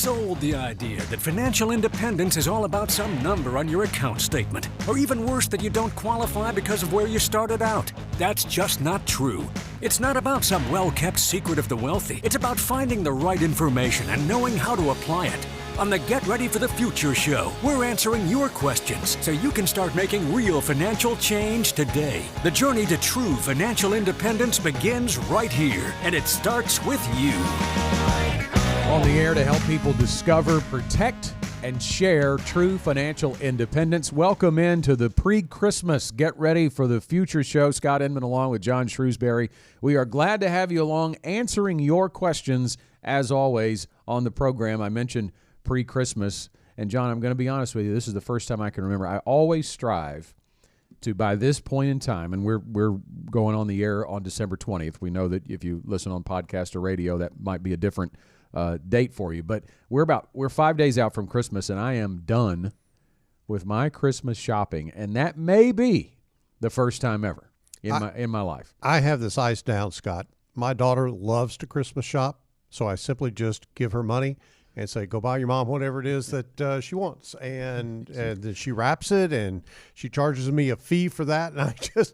sold the idea that financial independence is all about some number on your account statement, or even worse, that you don't qualify because of where you started out. That's just not true. It's not about some well-kept secret of the wealthy. It's about finding the right information and knowing how to apply it. On the Get Ready for the Future show, we're answering your questions so you can start making real financial change today. The journey to true financial independence begins right here, and it starts with you. On the air to help people discover, protect, and share true financial independence. Welcome into the pre-Christmas Get Ready for the Future show. Scott Inman along with John Shrewsbury. We are glad to have you along answering your questions, as always, on the program. I mentioned pre-Christmas, and John, I'm going to be honest with you, this is the first time I can remember. I always strive to, by this point in time, and we're going on the air on December 20th. We know that if you listen on podcast or radio, that might be a different date for you, but we're 5 days out from Christmas, and I am done with my Christmas shopping, and that may be the first time ever in my life. I have this iced down, Scott. My daughter loves to Christmas shop, so I simply just give her money and say, go buy your mom whatever it is that she wants. And then she wraps it, and she charges me a fee for that. And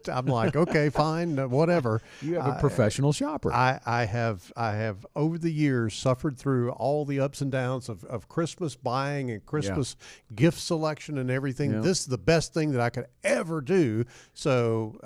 I'm like, okay, fine, whatever. You have a professional shopper. I have over the years suffered through all the ups and downs of Christmas buying and Christmas gift selection and everything. Yeah. This is the best thing that I could ever do. So,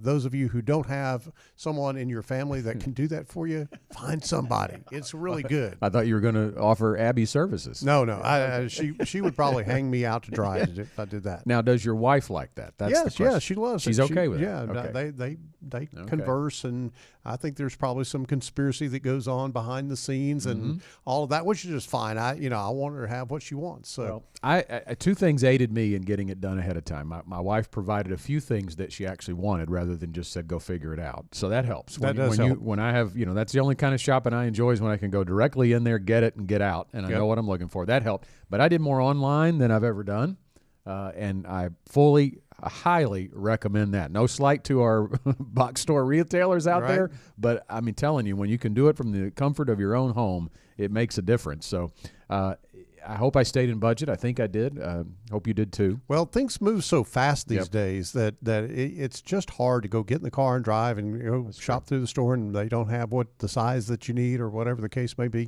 those of you who don't have someone in your family that can do that for you, find somebody. It's really good. I thought you were going to offer Abby services. No. She would probably hang me out to dry if I did that. Now, does your wife like that? That's the question. Yeah, she loves it. She's okay with it. Yeah, okay. They converse, and I think there's probably some conspiracy that goes on behind the scenes and all of that, which is just fine. I want her to have what she wants. So, I two things aided me in getting it done ahead of time. My wife provided a few things that she actually wanted, rather than just said go figure it out. So that helps. That does help. When I have, that's the only kind of shopping I enjoy, is when I can go directly in there, get it, and get out, and I know what I'm looking for. That helped. But I did more online than I've ever done, and I highly recommend that. No slight to our box store retailers out there, but I'm telling you, when you can do it from the comfort of your own home, it makes a difference. So I hope I stayed in budget. I think I did. Hope you did too. Well, things move so fast these days that it's just hard to go get in the car and drive and shop through the store, and they don't have the size that you need or whatever the case may be.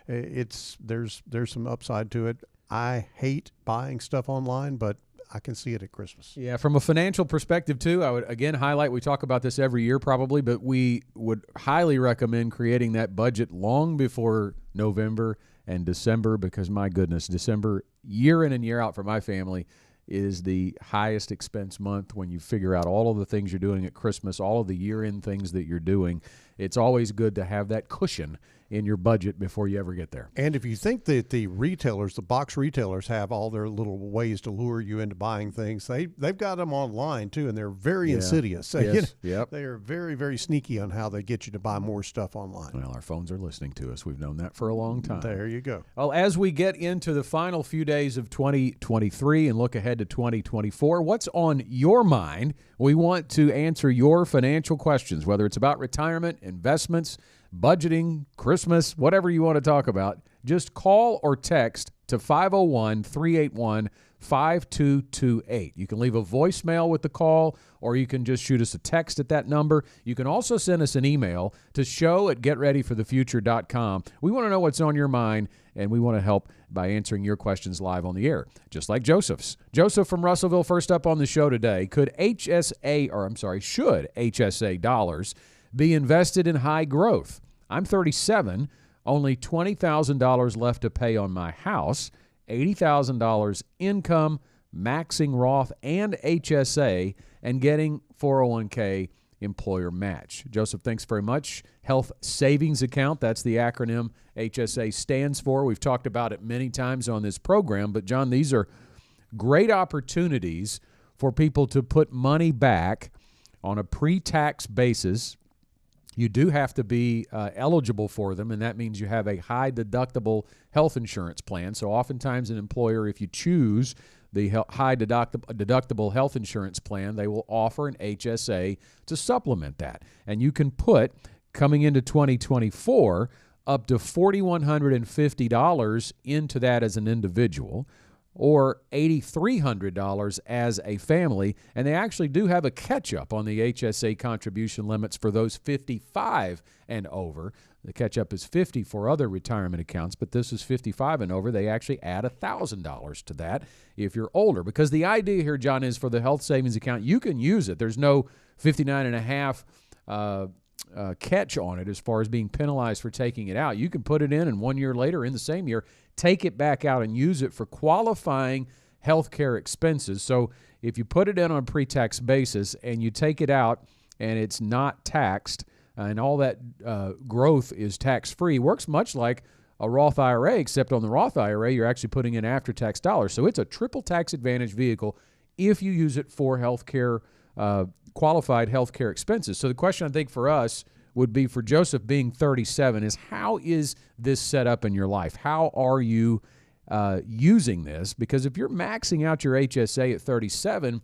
There's some upside to it. I hate buying stuff online, but I can see it at Christmas. Yeah, from a financial perspective, too, I would, again, highlight, we talk about this every year probably, but we would highly recommend creating that budget long before November and December, because, my goodness, December, year in and year out for my family, is the highest expense month. When you figure out all of the things you're doing at Christmas, all of the year-end things that you're doing, it's always good to have that cushion in your budget before you ever get there. And if you think that the box retailers have all their little ways to lure you into buying things, they've got them online too, and they're very insidious. So, they are very, very sneaky on how they get you to buy more stuff online. Well, our phones are listening to us. We've known that for a long time. There you go. Well, as we get into the final few days of 2023 and look ahead to 2024, what's on your mind? We want to answer your financial questions, whether it's about retirement, investments, budgeting, Christmas, whatever you want to talk about. Just call or text to 501-381-5228. You can leave a voicemail with the call, or you can just shoot us a text at that number. You can also send us an email to show@getreadyforthefuture.com. We want to know what's on your mind, and we want to help by answering your questions live on the air, just like Joseph's. Joseph from Russellville, first up on the show today. Should HSA dollars be invested in high growth? I'm 37, only $20,000 left to pay on my house, $80,000 income, maxing Roth and HSA, and getting 401k employer match. Joseph, thanks very much. Health Savings Account, that's the acronym HSA stands for. We've talked about it many times on this program, but John, these are great opportunities for people to put money back on a pre-tax basis. You do have to be eligible for them, and that means you have a high deductible health insurance plan. So oftentimes an employer, if you choose the high deductible health insurance plan, they will offer an HSA to supplement that. And you can put, coming into 2024, up to $4,150 into that as an individual, or $8,300 as a family. And they actually do have a catch-up on the HSA contribution limits for those 55 and over. The catch-up is 50 for other retirement accounts, but this is 55 and over. They actually add $1,000 to that if you're older. Because the idea here, John, is for the health savings account, you can use it. There's no 59.5 catch on it as far as being penalized for taking it out. You can put it in, and 1 year later, in the same year, take it back out and use it for qualifying health care expenses. So if you put it in on a pre-tax basis and you take it out and it's not taxed, and all that growth is tax-free, works much like a Roth IRA, except on the Roth IRA, you're actually putting in after-tax dollars. So it's a triple tax advantage vehicle if you use it for health care, qualified health care expenses. So the question I think for us would be, for Joseph being 37, is how is this set up in your life? How are you using this? Because if you're maxing out your HSA at 37,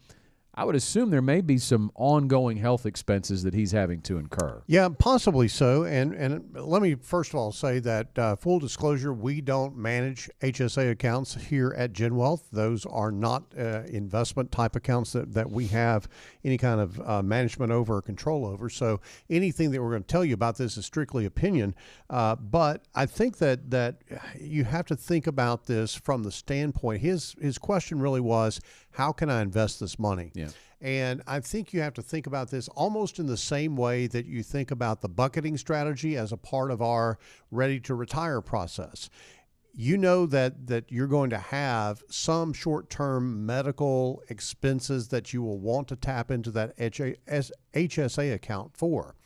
I would assume there may be some ongoing health expenses that he's having to incur. Yeah, possibly so. And let me first of all say that full disclosure, we don't manage HSA accounts here at GenWealth. Those are not investment type accounts that we have any kind of management over or control over. So anything that we're going to tell you about this is strictly opinion. But I think that you have to think about this from the standpoint. His question really was, how can I invest this money? Yeah. And I think you have to think about this almost in the same way that you think about the bucketing strategy as a part of our ready to retire process. You know that you're going to have some short-term medical expenses that you will want to tap into that HSA account for.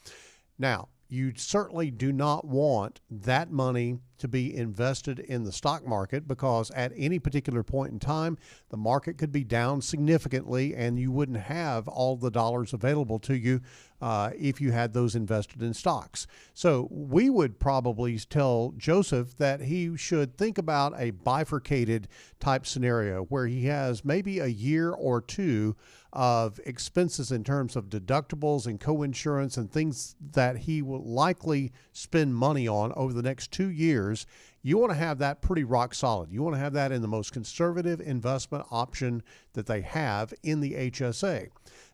Now, you certainly do not want that money to be invested in the stock market, because at any particular point in time, the market could be down significantly and you wouldn't have all the dollars available to you if you had those invested in stocks. So we would probably tell Joseph that he should think about a bifurcated type scenario where he has maybe a year or two of expenses in terms of deductibles and co-insurance and things that he will likely spend money on over the next 2 years. You want to have that pretty rock solid. You want to have that in the most conservative investment option that they have in the HSA.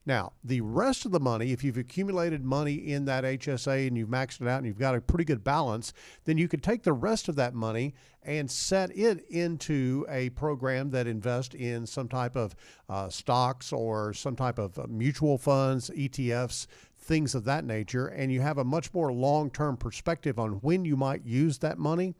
Now, the rest of the money, if you've accumulated money in that HSA and you've maxed it out and you've got a pretty good balance, then you could take the rest of that money and set it into a program that invests in some type of stocks or some type of mutual funds, ETFs, things of that nature, and you have a much more long-term perspective on when you might use that money.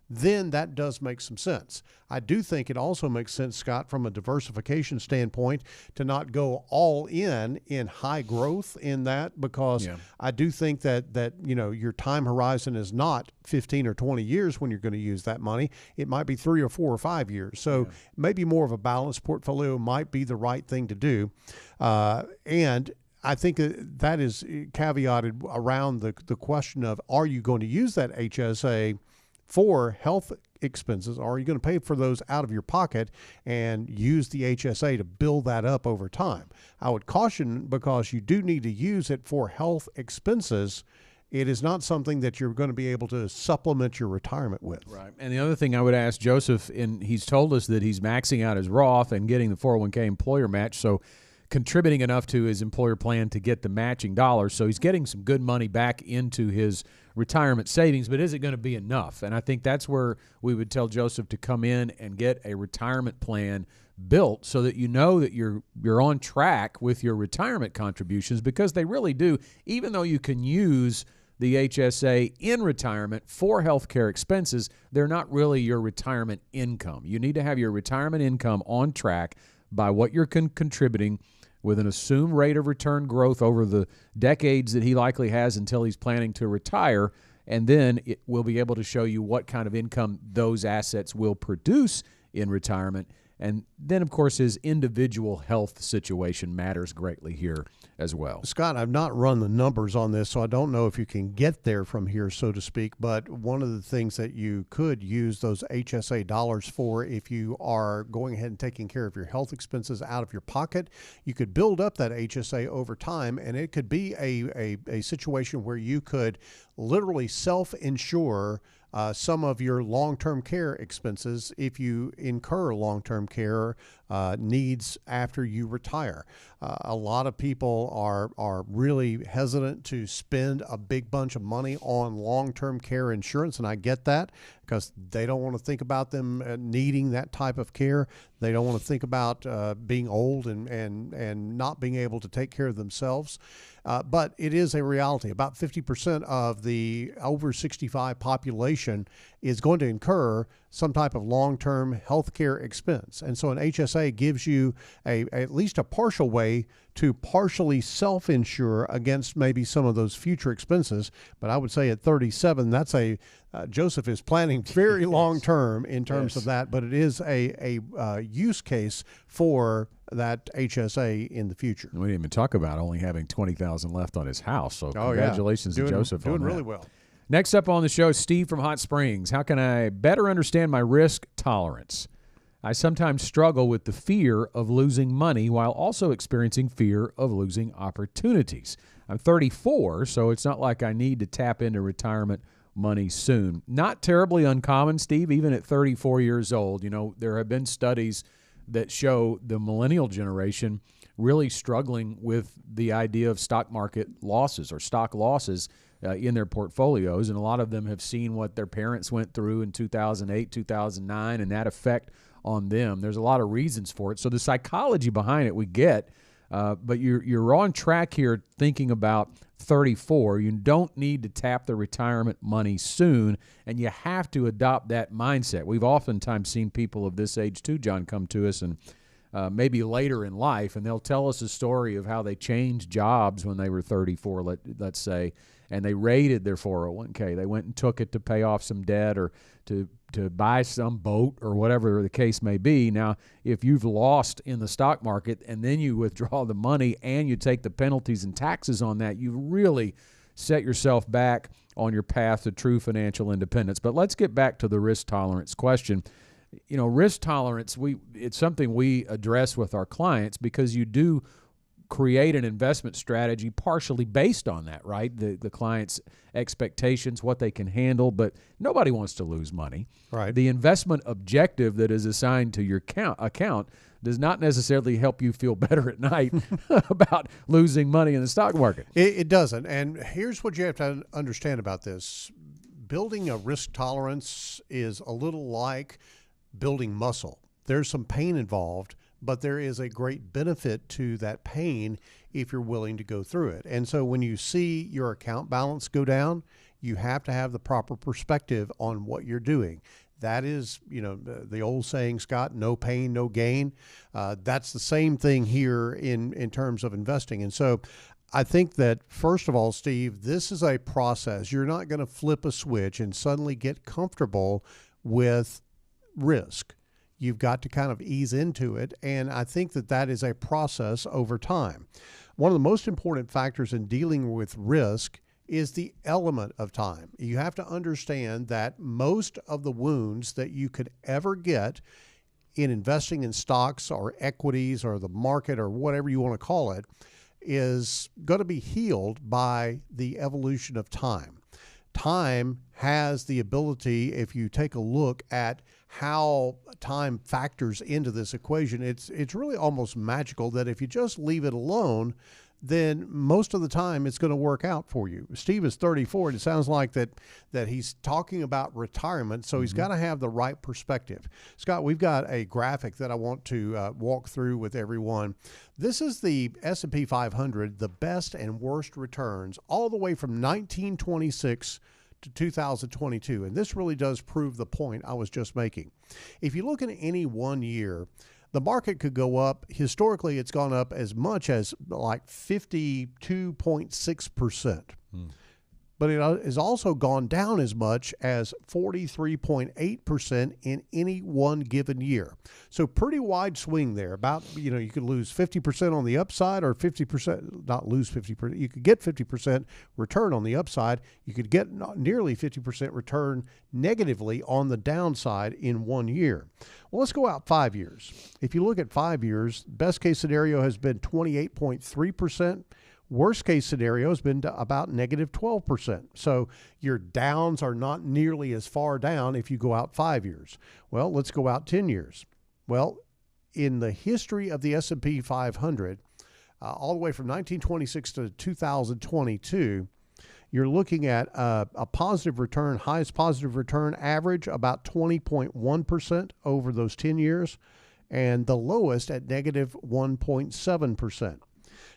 Then that does make some sense. I do think it also makes sense, Scott, from a diversification standpoint, to not go all in high growth in that, because I do think that your time horizon is not 15 or 20 years when you're going to use that money. It might be 3 or 4 or 5 years. So maybe more of a balanced portfolio might be the right thing to do. And I think that is caveated around the question of, are you going to use that HSA for health expenses, or are you going to pay for those out of your pocket and use the HSA to build that up over time? I would caution, because you do need to use it for health expenses. It is not something that you're going to be able to supplement your retirement with. Right. And the other thing I would ask Joseph, and he's told us that he's maxing out his Roth and getting the 401k employer match, so contributing enough to his employer plan to get the matching dollars. So he's getting some good money back into his retirement savings, but is it going to be enough? And I think that's where we would tell Joseph to come in and get a retirement plan built so that you know that you're on track with your retirement contributions, because they really do, even though you can use the HSA in retirement for healthcare expenses, they're not really your retirement income. You need to have your retirement income on track by what you're contributing, with an assumed rate of return growth over the decades that he likely has until he's planning to retire. And then it will be able to show you what kind of income those assets will produce in retirement. And then, of course, his individual health situation matters greatly here as well. Scott, I've not run the numbers on this, so I don't know if you can get there from here, so to speak. But one of the things that you could use those HSA dollars for, if you are going ahead and taking care of your health expenses out of your pocket, you could build up that HSA over time, and it could be a situation where you could literally self-insure some of your long-term care expenses if you incur long-term care needs after you retire. A lot of people are really hesitant to spend a big bunch of money on long-term care insurance, and I get that, because they don't want to think about them needing that type of care. They don't want to think about being old and not being able to take care of themselves. But it is a reality. About 50% of the over 65 population is going to incur some type of long-term health care expense. And so an HSA gives you at least a partial way to partially self-insure against maybe some of those future expenses. But I would say at 37, that's Joseph is planning very long-term in terms of that, but it is a use case for that HSA in the future. We didn't even talk about only having $20,000 left on his house. So congratulations to Joseph. Doing on that. really well. Next up on the show, Steve from Hot Springs. How can I better understand my risk tolerance? I sometimes struggle with the fear of losing money while also experiencing fear of losing opportunities. I'm 34, so it's not like I need to tap into retirement money soon. Not terribly uncommon, Steve, even at 34 years old. You know, there have been studies that show the millennial generation really struggling with the idea of stock market losses or stock losses in their portfolios. And a lot of them have seen what their parents went through in 2008, 2009, and that effect on them. There's a lot of reasons for it. So the psychology behind it we get, but you're on track here thinking about 34. You don't need to tap the retirement money soon, and you have to adopt that mindset. We've oftentimes seen people of this age too, John, come to us and maybe later in life, and they'll tell us a story of how they changed jobs when they were 34, let's say, and they raided their 401k. They went and took it to pay off some debt or to buy some boat or whatever the case may be. Now, if you've lost in the stock market and then you withdraw the money and you take the penalties and taxes on that, you've really set yourself back on your path to true financial independence. But let's get back to the risk tolerance question. You know, risk tolerance, it's something we address with our clients because you do create an investment strategy partially based on that, right? The client's expectations, what they can handle, but nobody wants to lose money. Right. The investment objective that is assigned to your account does not necessarily help you feel better at night about losing money in the stock market. It doesn't. And here's what you have to understand about this. Building a risk tolerance is a little like building muscle. There's some pain involved, but there is a great benefit to that pain if you're willing to go through it. And so when you see your account balance go down, you have to have the proper perspective on what you're doing. That is, you know, the old saying, Scott, no pain, no gain. That's the same thing here in terms of investing. And so I think that, first of all, Steve, this is a process. You're not going to flip a switch and suddenly get comfortable with risk. You've got to kind of ease into it, and I think that is a process over time. One of the most important factors in dealing with risk is the element of time. You have to understand that most of the wounds that you could ever get in investing in stocks or equities or the market or whatever you want to call it is going to be healed by the evolution of time. Time has the ability, if you take a look at how time factors into this equation, it's really almost magical that if you just leave it alone, then most of the time it's going to work out for you. Steve is 34, and it sounds like that he's talking about retirement, so he's got to have the right perspective. Scott, we've got a graphic that I want to walk through with everyone. This is the S&P 500, the best and worst returns, all the way from 1926 to 2022, and this really does prove the point I was just making. If you look at any one year, the market could go up. Historically, it's gone up as much as like 52.6%. But but it has also gone down as much as 43.8% in any one given year. So pretty wide swing there. About, you could lose 50% on the upside, or 50%, not lose 50%. You could get 50% return on the upside. You could get nearly 50% return negatively on the downside in 1 year. Well, let's go out 5 years. If you look at 5 years, best case scenario has been 28.3%. Worst case scenario has been about negative 12%. So your downs are not nearly as far down if you go out 5 years. Well, let's go out 10 years. Well, in the history of the S&P 500, all the way from 1926 to 2022, you're looking at a positive return, highest positive return average, about 20.1% over those 10 years, and the lowest at negative 1.7%.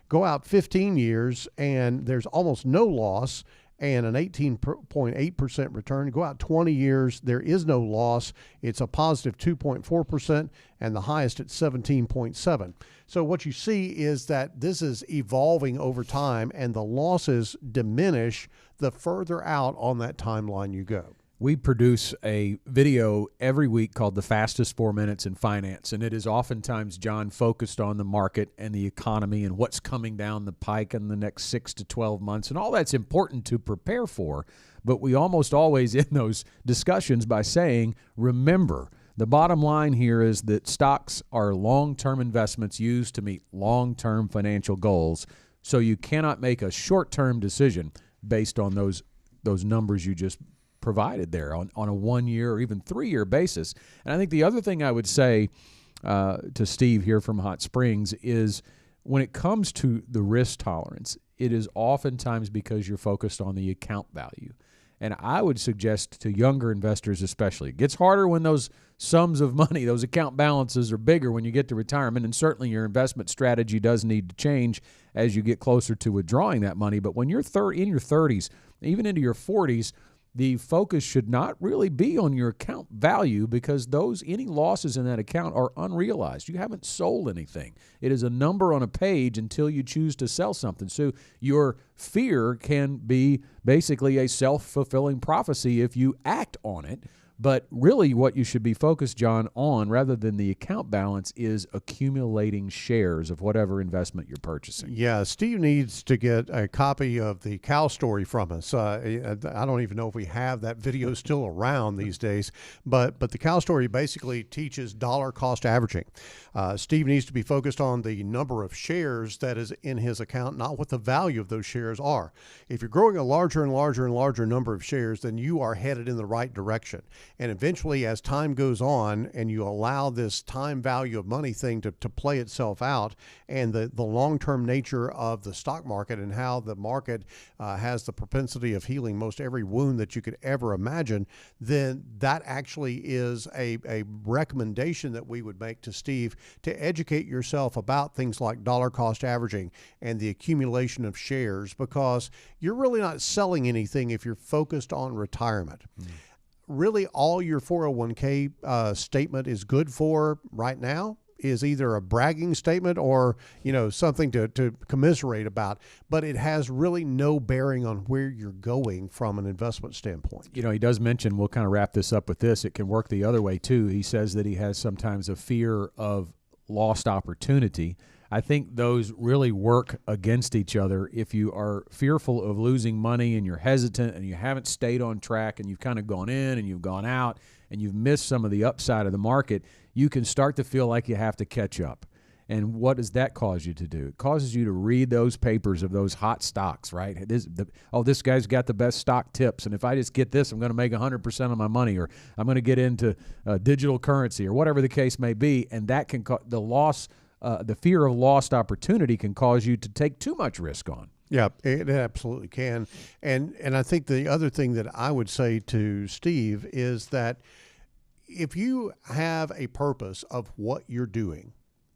Go out 15 years, and there's almost no loss and an 18.8% return. Go out 20 years, there is no loss. It's a positive 2.4%, and the highest at 17.7%. So what you see is that this is evolving over time, and the losses diminish the further out on that timeline you go. We produce a video every week called The Fastest 4 Minutes in Finance, and it is oftentimes, John, focused on the market and the economy and what's coming down the pike in the next 6 to 12 months, and all that's important to prepare for, but we almost always end those discussions by saying, remember, the bottom line here is that stocks are long-term investments used to meet long-term financial goals, so you cannot make a short-term decision based on those numbers you just provided there on a 1 year or even 3 year basis. And I think the other thing I would say to Steve here from Hot Springs is when it comes to the risk tolerance, it is oftentimes because you're focused on the account value. And I would suggest to younger investors especially, it gets harder when those sums of money, those account balances are bigger when you get to retirement, and certainly your investment strategy does need to change as you get closer to withdrawing that money. But when you're in your 30s, even into your 40s, the focus should not really be on your account value, because any losses in that account are unrealized. You haven't sold anything. It is a number on a page until you choose to sell something. So your fear can be basically a self-fulfilling prophecy if you act on it. But really what you should be focused, John, on rather than the account balance is accumulating shares of whatever investment you're purchasing. Yeah, Steve needs to get a copy of the cow story from us. I don't even know if we have that video still around these days, but the cow story basically teaches dollar cost averaging. Steve needs to be focused on the number of shares that is in his account, not what the value of those shares are. If you're growing a larger and larger and larger number of shares, then you are headed in the right direction. And eventually, as time goes on and you allow this time value of money thing to play itself out, and the long-term nature of the stock market and how the market has the propensity of healing most every wound that you could ever imagine, then that actually is a recommendation that we would make to Steve to educate yourself about things like dollar cost averaging and the accumulation of shares, because you're really not selling anything if you're focused on retirement. Really, all your 401k statement is good for right now is either a bragging statement or, something to commiserate about, but it has really no bearing on where you're going from an investment standpoint. He does mention, we'll kind of wrap this up with this, it can work the other way too. He says that he has sometimes a fear of lost opportunity. I think those really work against each other. If you are fearful of losing money and you're hesitant and you haven't stayed on track and you've kind of gone in and you've gone out and you've missed some of the upside of the market, you can start to feel like you have to catch up. And what does that cause you to do? It causes you to read those papers of those hot stocks, right? This guy's got the best stock tips, and if I just get this, I'm going to make 100% of my money, or I'm going to get into digital currency, or whatever the case may be, and that can the fear of lost opportunity can cause you to take too much risk on. Yeah, it absolutely can. And I think the other thing that I would say to Steve is that if you have a purpose of what you're doing,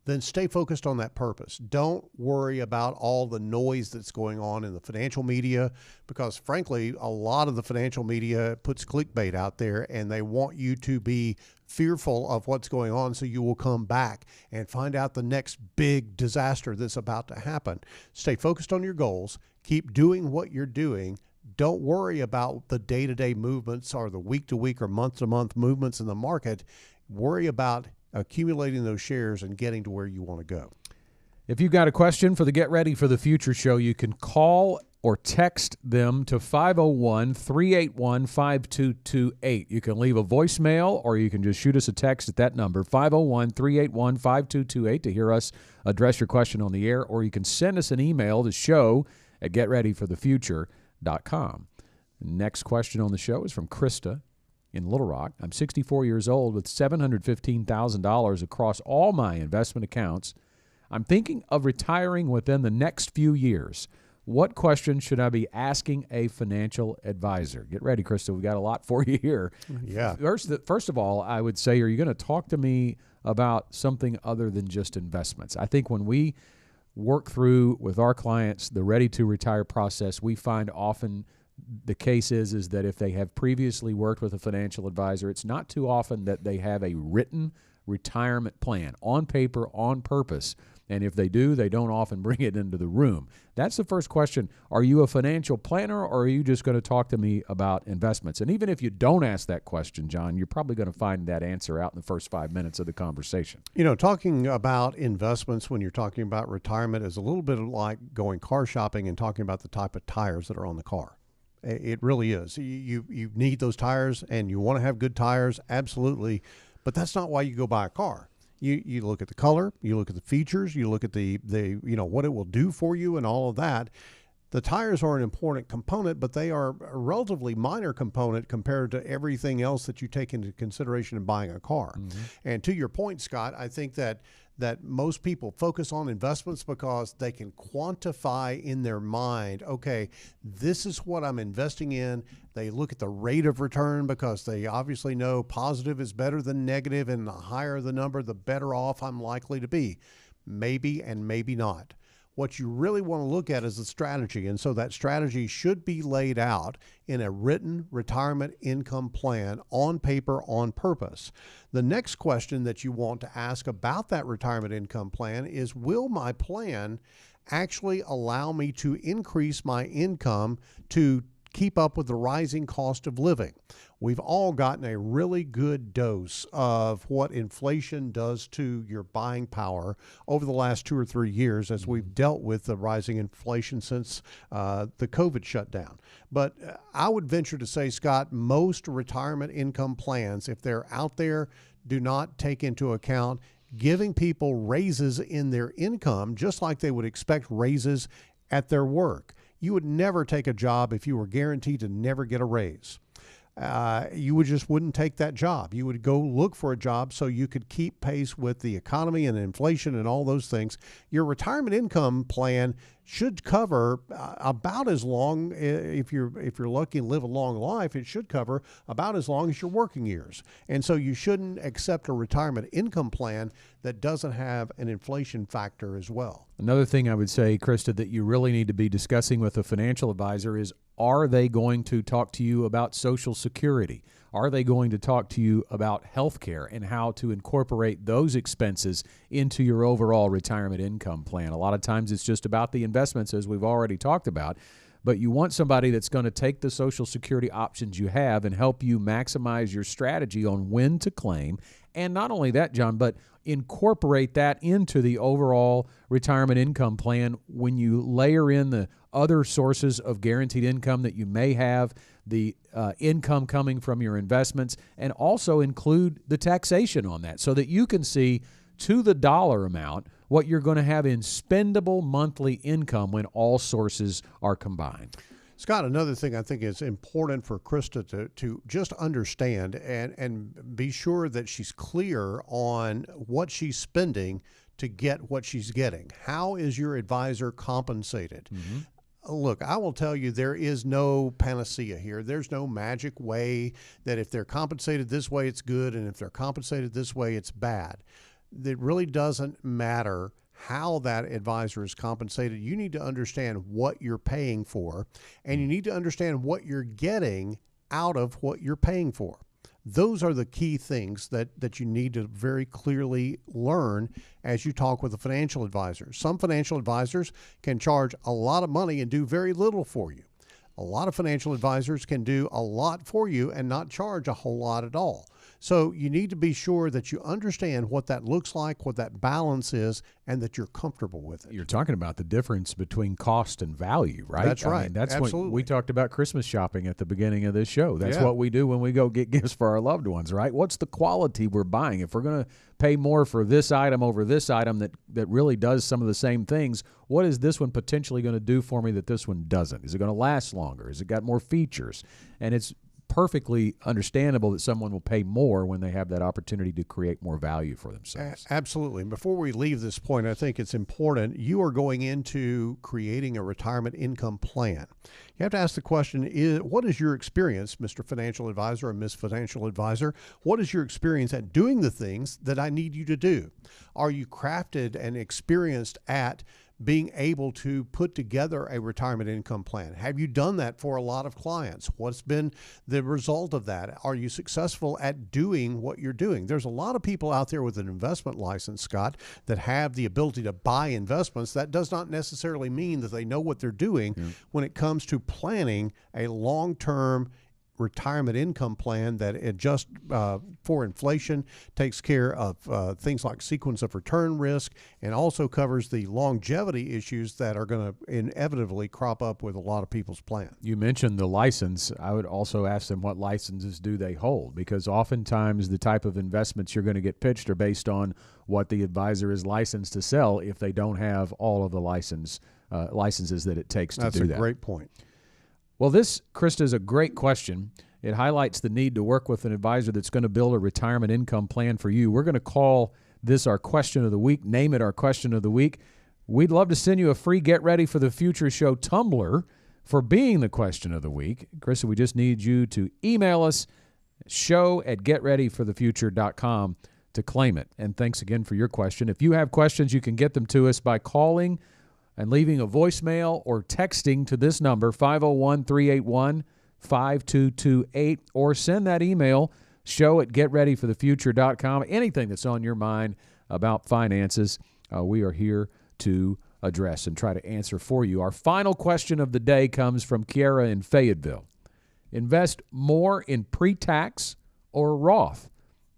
then stay focused on that purpose. Don't worry about all the noise that's going on in the financial media, because frankly, a lot of the financial media puts clickbait out there and they want you to be fearful of what's going on so you will come back and find out the next big disaster that's about to happen. Stay focused on your goals. Keep doing what you're doing. Don't worry about the day-to-day movements or the week-to-week or month-to-month movements in the market. Worry about accumulating those shares and getting to where you want to go. If you've got a question for the Get Ready for the Future show, you can call or text them to 501-381-5228. You can leave a voicemail or you can just shoot us a text at that number, 501-381-5228, to hear us address your question on the air, or you can send us an email to show@getreadyforthefuture.com. Next question on the show is from Krista in Little Rock. I'm 64 years old with $715,000 across all my investment accounts. I'm thinking of retiring within the next few years. What question should I be asking a financial advisor? Get ready, Krista. We got a lot for you here. Yeah. First of all, I would say, are you going to talk to me about something other than just investments? I think when we work through with our clients the ready-to-retire process, we find often the case is that if they have previously worked with a financial advisor, it's not too often that they have a written retirement plan on paper, on purpose. And if they do, they don't often bring it into the room. That's the first question. Are you a financial planner, or are you just going to talk to me about investments? And even if you don't ask that question, John, you're probably going to find that answer out in the first 5 minutes of the conversation. You know, talking about investments when you're talking about retirement is a little bit like going car shopping and talking about the type of tires that are on the car. It really is. You need those tires, and you want to have good tires, absolutely. But that's not why you go buy a car. You look at the color, you look at the features, you look at the what it will do for you and all of that. The tires are an important component, but they are a relatively minor component compared to everything else that you take into consideration in buying a car. Mm-hmm. And to your point, Scott, I think that most people focus on investments because they can quantify in their mind, okay, this is what I'm investing in. They look at the rate of return because they obviously know positive is better than negative, and the higher the number, the better off I'm likely to be. Maybe and maybe not. What you really want to look at is the strategy, and so that strategy should be laid out in a written retirement income plan on paper, on purpose. The next question that you want to ask about that retirement income plan is, will my plan actually allow me to increase my income to keep up with the rising cost of living? We've all gotten a really good dose of what inflation does to your buying power over the last 2 or 3 years as we've dealt with the rising inflation since the COVID shutdown. But I would venture to say, Scott, most retirement income plans, if they're out there, do not take into account giving people raises in their income, just like they would expect raises at their work. You would never take a job if you were guaranteed to never get a raise. You wouldn't take that job. You would go look for a job so you could keep pace with the economy and inflation and all those things. Your retirement income plan should cover about as long, if you're lucky and live a long life, it should cover about as long as your working years. And so you shouldn't accept a retirement income plan that doesn't have an inflation factor as well. Another thing I would say, Krista, that you really need to be discussing with a financial advisor is, are they going to talk to you about Social Security? Are they going to talk to you about health care and how to incorporate those expenses into your overall retirement income plan? A lot of times it's just about the investments, as we've already talked about, but you want somebody that's going to take the Social Security options you have and help you maximize your strategy on when to claim. And not only that, John, but incorporate that into the overall retirement income plan when you layer in the other sources of guaranteed income that you may have, the income coming from your investments, and also include the taxation on that so that you can see to the dollar amount what you're going to have in spendable monthly income when all sources are combined. Scott, another thing I think is important for Krista to just understand and be sure that she's clear on what she's spending to get what she's getting. How is your advisor compensated? Mm-hmm. Look, I will tell you, there is no panacea here. There's no magic way that if they're compensated this way, it's good, and if they're compensated this way, it's bad. It really doesn't matter how that advisor is compensated. You need to understand what you're paying for, and you need to understand what you're getting out of what you're paying for. Those are the key things that you need to very clearly learn as you talk with a financial advisor. Some financial advisors can charge a lot of money and do very little for you. A lot of financial advisors can do a lot for you and not charge a whole lot at all. So you need to be sure that you understand what that looks like, what that balance is, and that you're comfortable with it. You're talking about the difference between cost and value, right? That's right. I mean, that's Absolutely. when we talked about Christmas shopping at the beginning of this show. That's Yeah. what we do when we go get gifts for our loved ones, right? What's the quality we're buying? If we're going to pay more for this item over this item that really does some of the same things, what is this one potentially going to do for me that this one doesn't? Is it going to last longer? Has it got more features? And it's perfectly understandable that someone will pay more when they have that opportunity to create more value for themselves. Absolutely. And before we leave this point, I think it's important. You are going into creating a retirement income plan. You have to ask the question, what is your experience, Mr. Financial Advisor or Ms. Financial Advisor? What is your experience at doing the things that I need you to do? Are you crafted and experienced at being able to put together a retirement income plan? Have you done that for a lot of clients? What's been the result of that? Are you successful at doing what you're doing? There's a lot of people out there with an investment license, Scott, that have the ability to buy investments. That does not necessarily mean that they know what they're doing when it comes to planning a long-term retirement income plan that adjusts for inflation, takes care of things like sequence of return risk, and also covers the longevity issues that are going to inevitably crop up with a lot of people's plans. You mentioned the license. I would also ask them what licenses do they hold, because oftentimes the type of investments you're going to get pitched are based on what the advisor is licensed to sell if they don't have all of the licenses that it takes to do that. That's a great point. Well, this, Krista, is a great question. It highlights the need to work with an advisor that's going to build a retirement income plan for you. We're going to call this our question of the week, name it our question of the week. We'd love to send you a free Get Ready for the Future show tumbler for being the question of the week. Krista, we just need you to email us, show@getreadyforthefuture.com to claim it. And thanks again for your question. If you have questions, you can get them to us by calling and leaving a voicemail or texting to this number, 501-381-5228, or send that email, show@getreadyforthefuture.com. Anything that's on your mind about finances, we are here to address and try to answer for you. Our final question of the day comes from Kiara in Fayetteville. Invest more in pre-tax or Roth?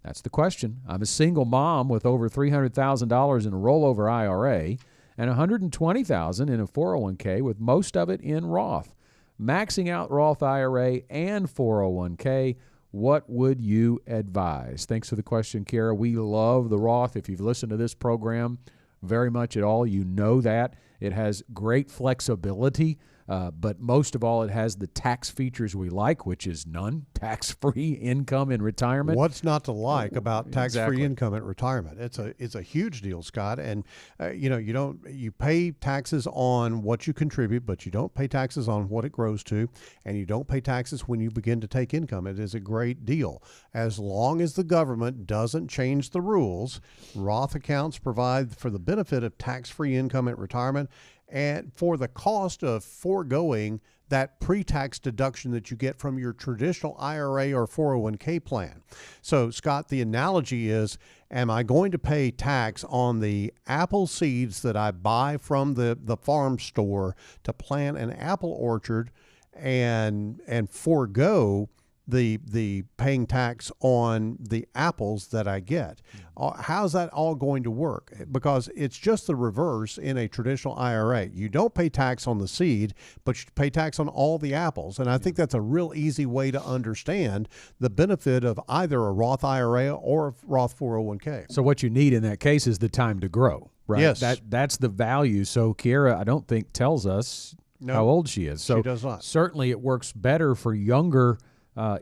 That's the question. I'm a single mom with over $300,000 in a rollover IRA and $120,000 in a 401k, with most of it in Roth. Maxing out Roth IRA and 401k, what would you advise? Thanks for the question, Kara. We love the Roth. If you've listened to this program very much at all, you know that. It has great flexibility, but most of all, it has the tax features we like, which is none, tax-free income in retirement. What's not to like about tax-free Exactly. income at retirement? It's a huge deal, Scott. And you pay taxes on what you contribute, but you don't pay taxes on what it grows to, and you don't pay taxes when you begin to take income. It is a great deal. As long as the government doesn't change the rules, Roth accounts provide for the benefit of tax-free income at retirement and for the cost of foregoing that pre-tax deduction that you get from your traditional IRA or 401k plan. So, Scott, the analogy is, am I going to pay tax on the apple seeds that I buy from the farm store to plant an apple orchard and forego the paying tax on the apples that I get? How's that all going to work? Because it's just the reverse in a traditional IRA. You don't pay tax on the seed, but you pay tax on all the apples. And I think that's a real easy way to understand the benefit of either a Roth IRA or a Roth 401k. So what you need in that case is the time to grow, right? Yes. That's the value. So Kiara, I don't think, tells us how old she is. So she does not. Certainly it works better for younger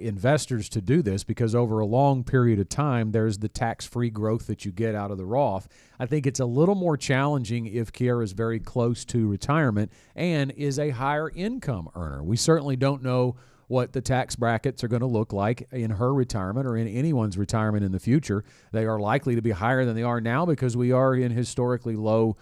investors to do this, because over a long period of time, there's the tax-free growth that you get out of the Roth. I think it's a little more challenging if Kiara is very close to retirement and is a higher income earner. We certainly don't know what the tax brackets are going to look like in her retirement or in anyone's retirement in the future. They are likely to be higher than they are now because we are in historically low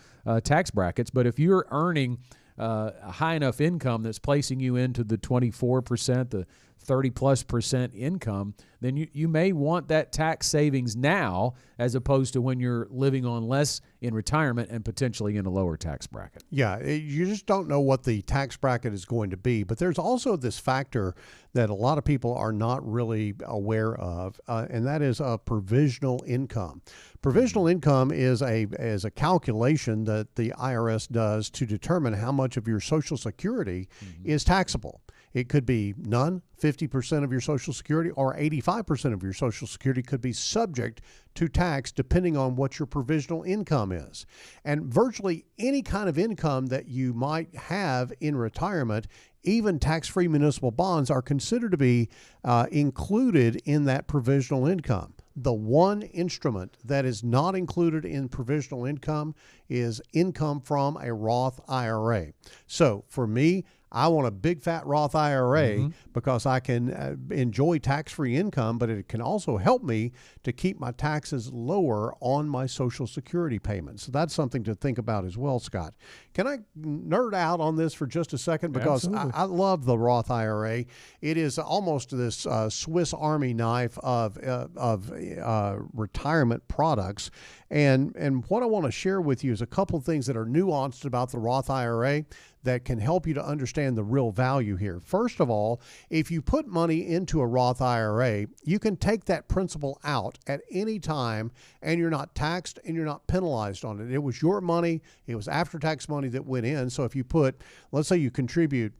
tax brackets. But if you're earning a high enough income that's placing you into the 24%, the 30+% income, then you may want that tax savings now as opposed to when you're living on less in retirement and potentially in a lower tax bracket. Yeah, you just don't know what the tax bracket is going to be. But there's also this factor that a lot of people are not really aware of, and that is provisional income. Provisional income is a calculation that the IRS does to determine how much of your Social Security is taxable. It could be none, 50% of your Social Security, or 85% of your Social Security could be subject to tax depending on what your provisional income is. And virtually any kind of income that you might have in retirement, even tax-free municipal bonds, are considered to be included in that provisional income. The one instrument that is not included in provisional income is income from a Roth IRA. So for me, I want a big fat Roth IRA because I can enjoy tax-free income, but it can also help me to keep my taxes lower on my Social Security payments. So that's something to think about as well, Scott. Can I nerd out on this for just a second? Because I love the Roth IRA. It is almost this Swiss Army knife of retirement products. And what I want to share with you is a couple of things that are nuanced about the Roth IRA that can help you to understand the real value here. First of all, if you put money into a Roth IRA, you can take that principal out at any time and you're not taxed and you're not penalized on it. It was your money. It was after-tax money that went in. So if you put, let's say you contribute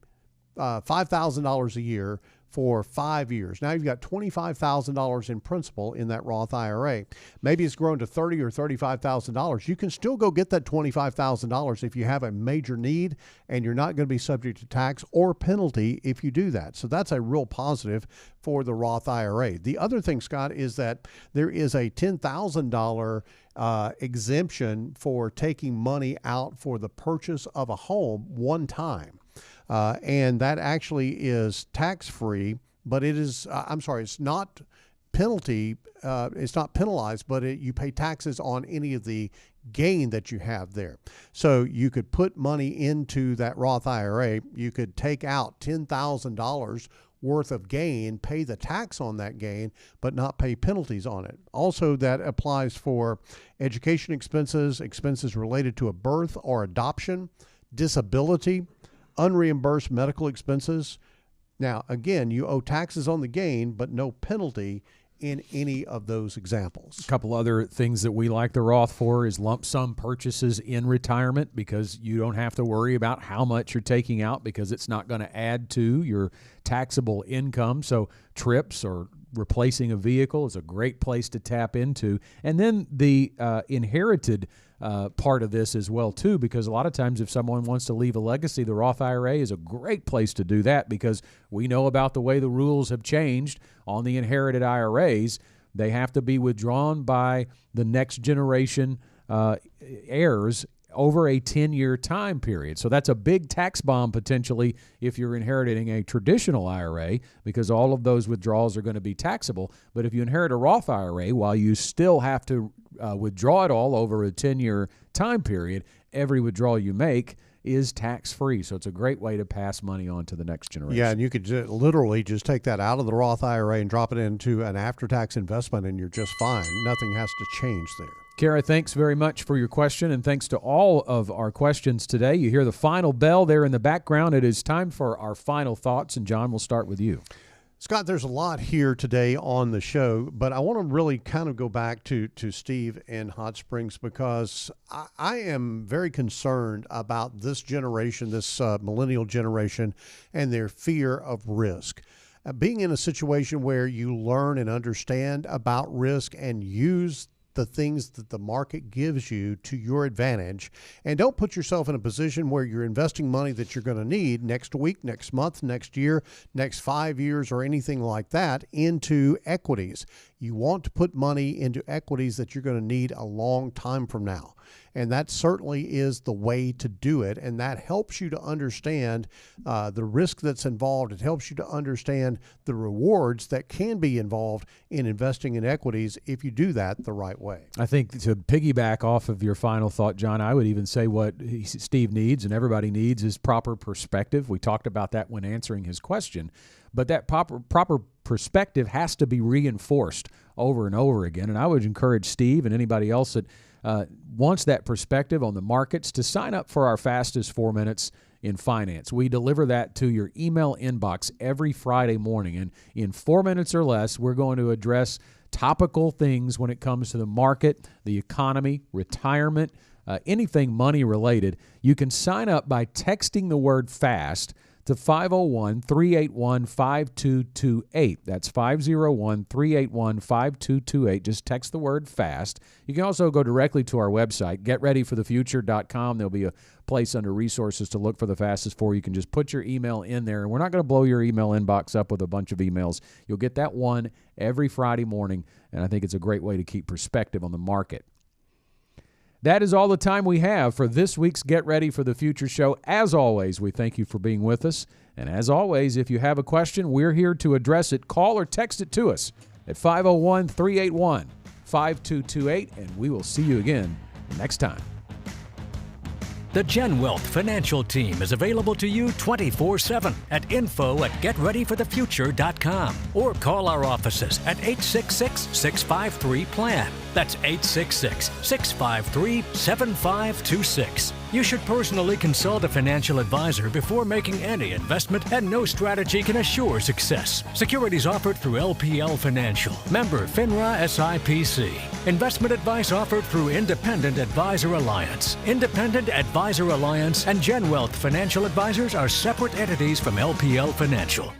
$5,000 a year for 5 years. Now you've got $25,000 in principal in that Roth IRA. Maybe it's grown to $30,000 or $35,000. You can still go get that $25,000 if you have a major need, and you're not going to be subject to tax or penalty if you do that. So that's a real positive for the Roth IRA. The other thing, Scott, is that there is a $10,000 exemption for taking money out for the purchase of a home one time. And that actually is tax-free, but it is, it's not penalty, it's not penalized, but you pay taxes on any of the gain that you have there. So you could put money into that Roth IRA, you could take out $10,000 worth of gain, pay the tax on that gain, but not pay penalties on it. Also, that applies for education expenses, expenses related to a birth or adoption, disability, unreimbursed medical expenses. Now, again, you owe taxes on the gain, but no penalty in any of those examples. A couple other things that we like the Roth for is lump sum purchases in retirement, because you don't have to worry about how much you're taking out because it's not going to add to your taxable income. So trips or replacing a vehicle is a great place to tap into. And then the inherited part of this as well too, because a lot of times if someone wants to leave a legacy, the Roth IRA is a great place to do that, because we know about the way the rules have changed on the inherited IRAs. They have to be withdrawn by the next generation heirs over a 10-year time period. So that's a big tax bomb potentially if you're inheriting a traditional IRA, because all of those withdrawals are going to be taxable. But if you inherit a Roth IRA, while you still have to withdraw it all over a 10-year time period, every withdrawal you make is tax-free. So it's a great way to pass money on to the next generation. Yeah, and you could literally just take that out of the Roth IRA and drop it into an after-tax investment, and you're just fine. Nothing has to change there. Kara, thanks very much for your question, and thanks to all of our questions today. You hear the final bell there in the background. It is time for our final thoughts, and John, we'll start with you. Scott, there's a lot here today on the show, but I want to really kind of go back to Steve in Hot Springs, because I am very concerned about this generation, this millennial generation, and their fear of risk. Being in a situation where you learn and understand about risk and use the things that the market gives you to your advantage, and don't put yourself in a position where you're investing money that you're going to need next week, next month, next year, next 5 years, or anything like that into equities. You want to put money into equities that you're going to need a long time from now. And that certainly is the way to do it. And that helps you to understand the risk that's involved. It helps you to understand the rewards that can be involved in investing in equities if you do that the right way. I think to piggyback off of your final thought, John, I would even say what Steve needs and everybody needs is proper perspective. We talked about that when answering his question. but that proper perspective has to be reinforced over and over again. And I would encourage Steve and anybody else that wants that perspective on the markets to sign up for our fastest 4 minutes in finance. We deliver that to your email inbox every Friday morning. And in 4 minutes or less, we're going to address topical things when it comes to the market, the economy, retirement, anything money related. You can sign up by texting the word FAST to 501-381-5228. That's 501-381-5228. Just text the word FAST. You can also go directly to our website, getreadyforthefuture.com. There'll be a place under resources to look for the fastest four. You can just put your email in there, and we're not going to blow your email inbox up with a bunch of emails. You'll get that one every Friday morning, and I think it's a great way to keep perspective on the market. That is all the time we have for this week's Get Ready for the Future show. As always, we thank you for being with us. And as always, if you have a question, we're here to address it. Call or text it to us at 501-381-5228, and we will see you again next time. The GenWealth financial team is available to you 24/7 at info@getreadyforthefuture.com or call our offices at 866-653-PLAN. That's 866-653-7526. You should personally consult a financial advisor before making any investment, and no strategy can assure success. Securities offered through LPL Financial. Member FINRA SIPC. Investment advice offered through Independent Advisor Alliance. Independent Advisor Alliance and GenWealth Financial Advisors are separate entities from LPL Financial.